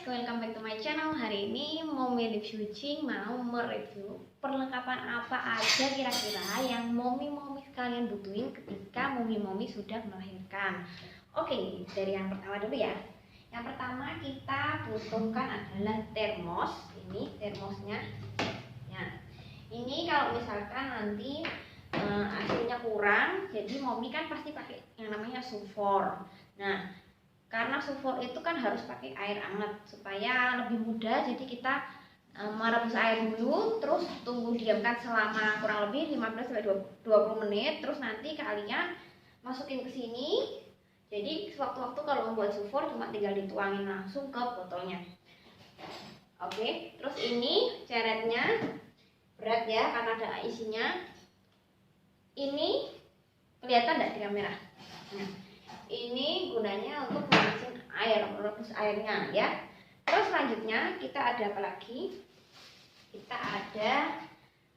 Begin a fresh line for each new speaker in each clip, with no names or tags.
welcome back to my channel. Hari ini Mommy Review Kucing mau mereview perlengkapan apa aja kira-kira yang mommy sekalian butuhin ketika mommy sudah melahirkan. Oke, dari yang pertama dulu ya. Yang pertama kita butuhkan adalah termos. Ini termosnya. Ya, ini kalau misalkan nanti hasilnya kurang, jadi mommy kan pasti pakai yang namanya sufor. Nah, karena sufor itu kan harus pakai air hangat supaya lebih mudah, jadi kita merebus air dulu, terus tunggu diamkan selama kurang lebih 15-20 menit, terus nanti kalian masukin ke sini. Jadi sewaktu-waktu kalau membuat sufor cuma tinggal dituangin langsung ke botolnya. Oke, terus ini ceretnya berat ya karena ada isinya. Ini kelihatan enggak di kamera? Nah, ini gunanya untuk manasin air, merebus airnya ya. Terus selanjutnya kita ada apa lagi? Kita ada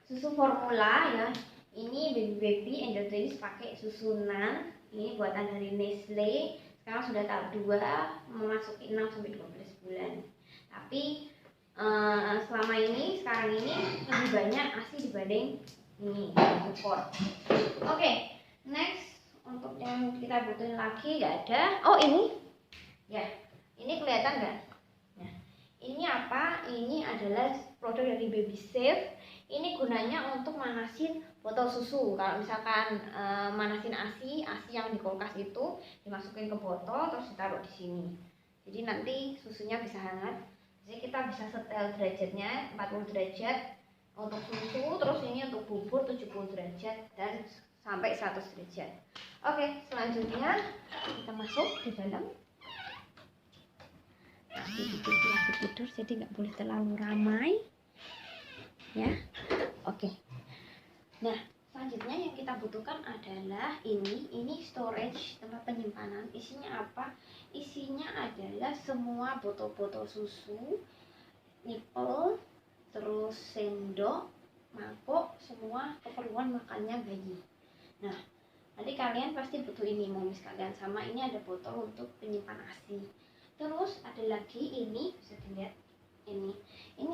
susu formula ya. Ini baby Angel pakai susunan. Ini buatan dari Nestle. Sekarang sudah tahap 2, memasuki 6-12 bulan. Tapi selama ini, sekarang ini lebih banyak ASI dibanding ini support. Oke, next. Untuk yang kita butuhin lagi nggak ada. Oh ini ya, ini kelihatan nggak? Nah, ini apa? Ini adalah produk dari Baby Safe. Ini gunanya untuk manasin botol susu. Kalau misalkan manasin ASI yang di kulkas itu dimasukin ke botol terus ditaruh di sini. Jadi nanti susunya bisa hangat. Jadi kita bisa setel derajatnya 40 derajat untuk susu, terus ini untuk bubur 70 derajat dan sampai 100 derajat. Oke, selanjutnya kita masuk di dalam. Lagi tidur, jadi nggak boleh terlalu ramai, ya. Oke. Nah, selanjutnya yang kita butuhkan adalah ini storage, tempat penyimpanan. Isinya apa? Isinya adalah semua botol-botol susu, nipple, terus sendok, mangkok, semua keperluan makannya bayi. Nah, nanti kalian pasti butuh ini mommy sekalian, sama ini ada botol untuk penyimpan ASI. Terus ada lagi ini, bisa dilihat ini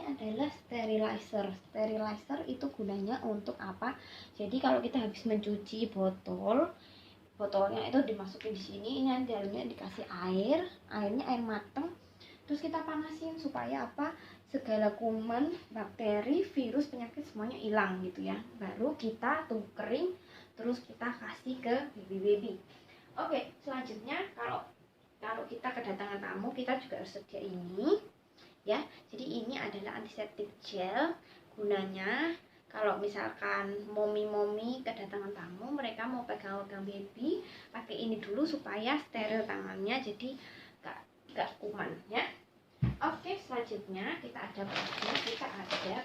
adalah sterilizer. Sterilizer itu gunanya untuk apa? Jadi kalau kita habis mencuci botolnya itu dimasukin di sini, ini dalamnya dikasih airnya air mateng. Terus kita panasin supaya apa? Segala kuman, bakteri, virus, penyakit semuanya hilang gitu ya. Baru kita tunggu kering, terus kita kasih ke baby. Oke, selanjutnya kalau kita kedatangan tamu, kita juga harus sedia ini ya. Jadi ini adalah antiseptik gel. Gunanya kalau misalkan mommy kedatangan tamu, mereka mau pegang baby, pakai ini dulu supaya steril tangannya, jadi gak kuman ya. Oke, selanjutnya kita ada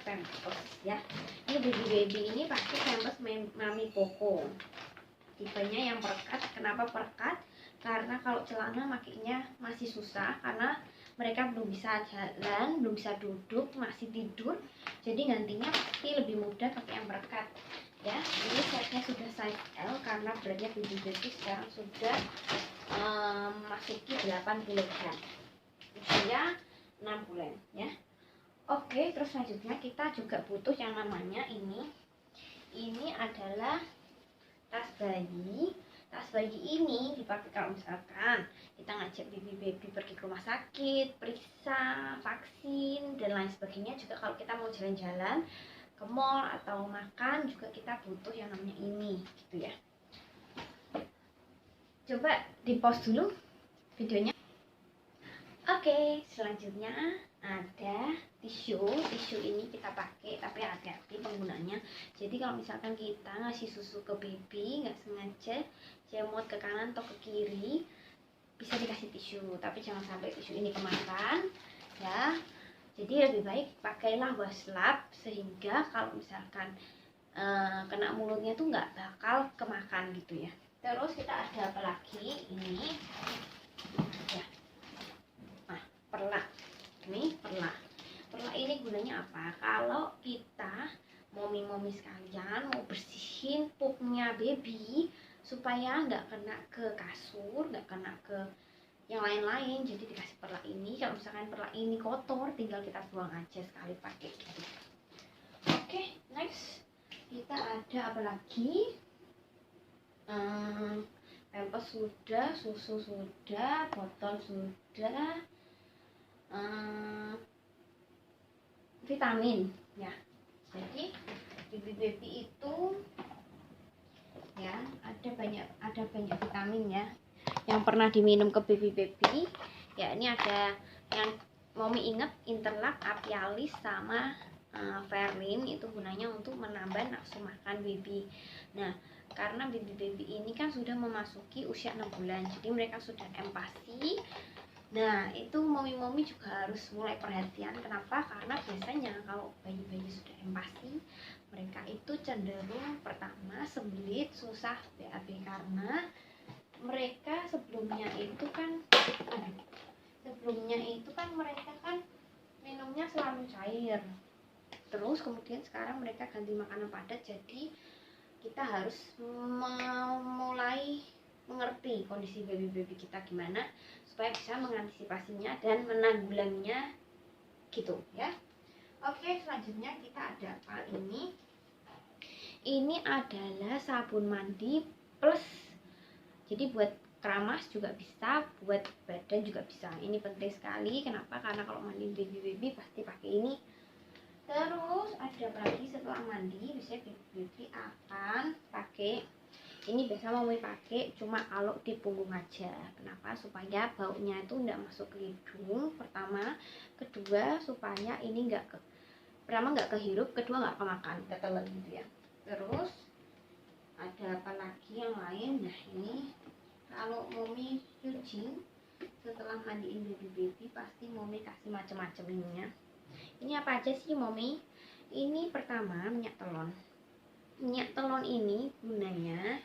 pampers ya. Ini baby ini pakai pampers Mami Poco. Tipenya yang perekat. Kenapa perekat? Karena kalau celana makainya masih susah karena mereka belum bisa jalan, belum bisa duduk, masih tidur. Jadi gantinya pasti lebih mudah pakai yang perekat. Ya, ini setnya sudah size L karena beratnya baby sekarang sudah memasuki 8 kg. Usia 6 bulan ya. Oke, terus selanjutnya kita juga butuh yang namanya ini adalah tas bayi. Tas bayi ini dipakai kalau misalkan kita ngajak baby pergi ke rumah sakit, periksa, vaksin dan lain sebagainya. Juga kalau kita mau jalan-jalan ke mall atau makan juga kita butuh yang namanya ini gitu ya. Coba di pause dulu videonya. Oke, selanjutnya ada tisu ini kita pakai, tapi hati-hati penggunanya. Jadi kalau misalkan kita ngasih susu ke baby nggak sengaja jemot ke kanan atau ke kiri, bisa dikasih tisu, tapi jangan sampai tisu ini kemakan ya. Jadi lebih baik pakailah wastafel sehingga kalau misalkan kena mulutnya tuh nggak bakal kemakan gitu ya. Terus kita ada apa lagi? Ini ya, perlak. Ini perlak ini gunanya apa? Kalau kita mommy sekalian mau bersihin pupnya baby supaya nggak kena ke kasur, nggak kena ke yang lain-lain. Jadi dikasih perlak ini, kalau misalkan perlak ini kotor tinggal kita buang aja sekali pakai gitu. Oke, next kita ada apa lagi? Pampers sudah, susu sudah, botol sudah, vitamin ya. Jadi baby itu ya ada banyak vitamin ya yang pernah diminum ke baby ya. Ini ada yang Mommy inget, Interlac, Apialis sama Ferlin, itu gunanya untuk menambah nafsu makan baby. Nah, karena baby ini kan sudah memasuki usia 6 bulan, jadi mereka sudah empati. Nah, itu Mommy juga harus mulai perhatian. Kenapa? Karena biasanya kalau bayi-bayi sudah empati, mereka itu cenderung pertama sembelit, susah BAB, karena mereka sebelumnya itu kan mereka kan minumnya selalu cair. Terus kemudian sekarang mereka ganti makanan padat, jadi kita harus mulai mengerti kondisi baby kita gimana supaya bisa mengantisipasinya dan menanggulanginya gitu ya. Oke, selanjutnya kita ada apa ini? Ini adalah sabun mandi plus, jadi buat keramas juga bisa, buat badan juga bisa. Ini penting sekali. Kenapa? Karena kalau mandi baby pasti pakai ini. Terus ada apa lagi setelah mandi? Biasanya baby akan pakai ini, biasa mau pakai cuma kalau di punggung aja. Kenapa? Supaya baunya itu enggak masuk ke hidung, pertama. Kedua, supaya ini pertama nggak kehirup, kedua nggak kemakan, ketelan gitu ya. Terus ada apa lagi yang lain? Nah, ini kalau Mommy cuci setelah mandiin baby pasti Mommy kasih macam-macam ininya. Ini apa aja sih Mommy? Ini pertama minyak telon. Minyak telon ini gunanya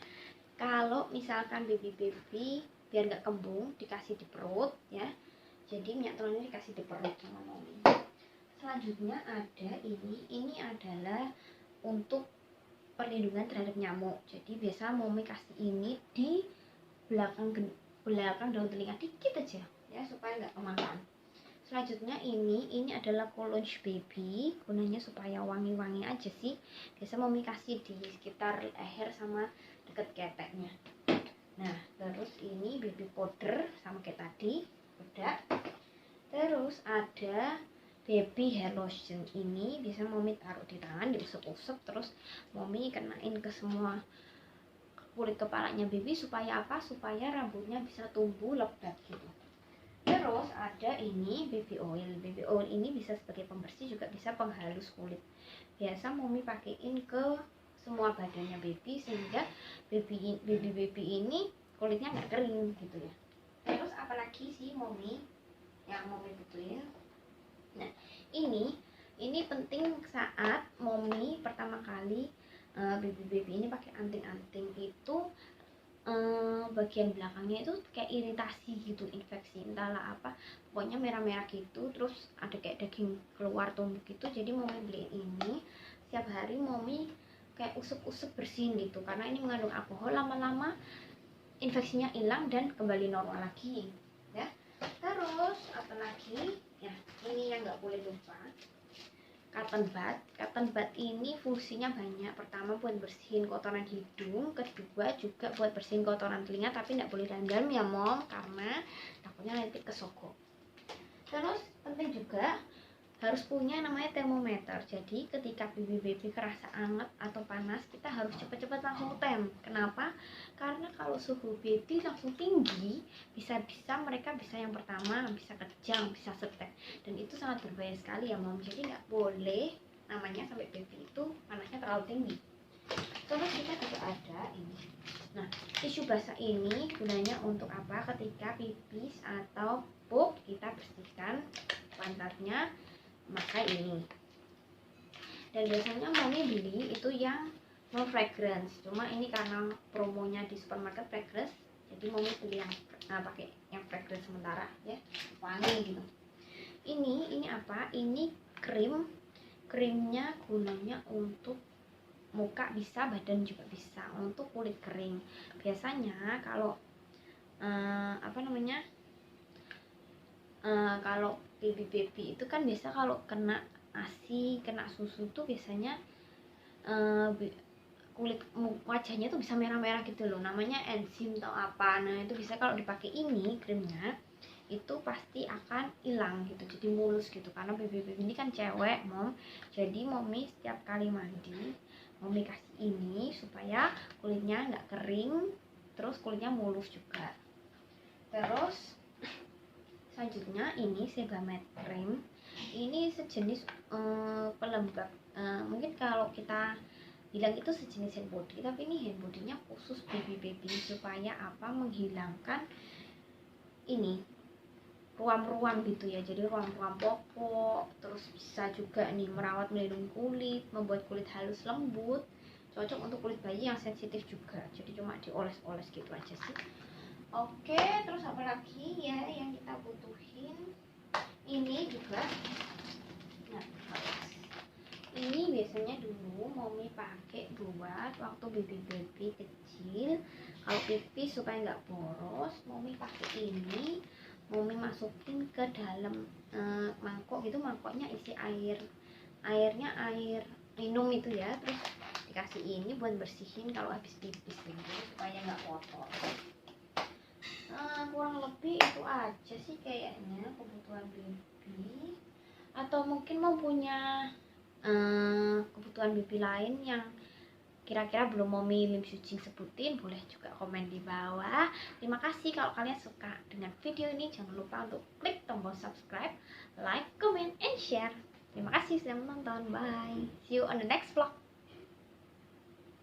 kalau misalkan baby biar nggak kembung, dikasih di perut ya. Jadi minyak telon ini dikasih di perut sama Mommy. Selanjutnya ada ini adalah untuk perlindungan terhadap nyamuk. Jadi biasa Mommy kasih ini di belakang daun telinga dikit aja ya, supaya nggak kemakan. Selanjutnya ini adalah cologne baby, gunanya supaya wangi-wangi aja sih. Biasa Mommy kasih di sekitar leher sama deket keteknya. Nah, terus ini baby powder sama kayak tadi udah. Terus ada baby hair lotion, ini biasa Mommy taruh di tangan, diusap-usap, terus Mommy kenain ke semua kulit kepalanya baby supaya apa? Supaya rambutnya bisa tumbuh lebat gitu. Terus ada ini baby oil. Baby oil ini bisa sebagai pembersih, juga bisa penghalus kulit. Biasa Mommy pakein ke semua badannya baby sehingga baby ini kulitnya nggak kering gitu ya. Terus apalagi sih Mommy yang Mommy butuhin? Nah, ini penting saat Mommy pertama kali baby ini pakai anting-anting itu, bagian belakangnya itu kayak iritasi gitu, infeksi entahlah apa, pokoknya merah-merah gitu, terus ada kayak daging keluar tumbuk gitu. Jadi Mommy beliin ini, setiap hari Mommy kayak usap-usap bersihin gitu, karena ini mengandung alkohol, lama-lama infeksinya hilang dan kembali normal lagi ya. Terus apa lagi ya, ini yang nggak boleh lupa, cotton bud. Cotton bud ini fungsinya banyak. Pertama buat bersihin kotoran hidung, kedua juga buat bersihin kotoran telinga, tapi nggak boleh dalam-dalam ya Mom, karena takutnya nanti kesogok. Terus penting juga harus punya namanya termometer. Jadi ketika baby kerasa anget atau panas, kita harus cepat-cepat langsung tem. Kenapa? Karena kalau suhu baby langsung tinggi, bisa-bisa mereka bisa yang pertama bisa kejang, bisa setek, dan itu sangat berbahaya sekali ya Mom. Jadi nggak boleh namanya sampai baby itu panasnya terlalu tinggi. Terus kita juga ada ini. Nah, tisu basah ini gunanya untuk apa? Ketika pipis atau pup, kita bersihkan pantatnya, maka ini. Dan biasanya Mommy beli itu yang non fragrance, cuma ini karena promonya di supermarket fragrance, jadi Mommy beli yang pakai yang fragrance sementara ya, wangi gitu. Ini apa? Ini krimnya gunanya untuk muka bisa, badan juga bisa, untuk kulit kering. Biasanya kalau Kalau baby itu kan biasa kalau kena ASI, kena susu tuh biasanya kulit wajahnya tuh bisa merah-merah gitu loh, namanya enzim atau apa. Nah itu bisa kalau dipakai ini krimnya itu pasti akan hilang gitu, jadi mulus gitu, karena baby ini kan cewek mom, jadi mommy setiap kali mandi mommy kasih ini supaya kulitnya nggak kering, terus kulitnya mulus juga. Terus selanjutnya ini Sebamed cream, ini sejenis pelembab, mungkin kalau kita bilang itu sejenis hand body, tapi ini hand bodinya khusus baby supaya apa, menghilangkan ini ruam-ruam gitu ya, jadi ruam-ruam pokok. Terus bisa juga nih merawat, melindungi kulit, membuat kulit halus lembut, cocok untuk kulit bayi yang sensitif juga, jadi cuma dioles-oles gitu aja sih. Oke, terus apa lagi ya yang kita butuhin, ini juga. Nah, ini biasanya dulu mommy pakai buat waktu baby kecil, kalau pipis supaya nggak boros mommy pakai ini. Mommy masukin ke dalam mangkok gitu, mangkoknya isi airnya air minum itu ya, terus dikasih ini buat bersihin kalau habis pipis gitu supaya nggak kotor. Kurang lebih itu aja sih kayaknya kebutuhan baby, atau mungkin mau punya kebutuhan baby lain yang kira-kira belum mommy Lim Sucing sebutin, boleh juga komen di bawah. Terima kasih kalau kalian suka dengan video ini, jangan lupa untuk klik tombol subscribe, like, comment, and share. Terima kasih sudah menonton, bye, see you on the next vlog.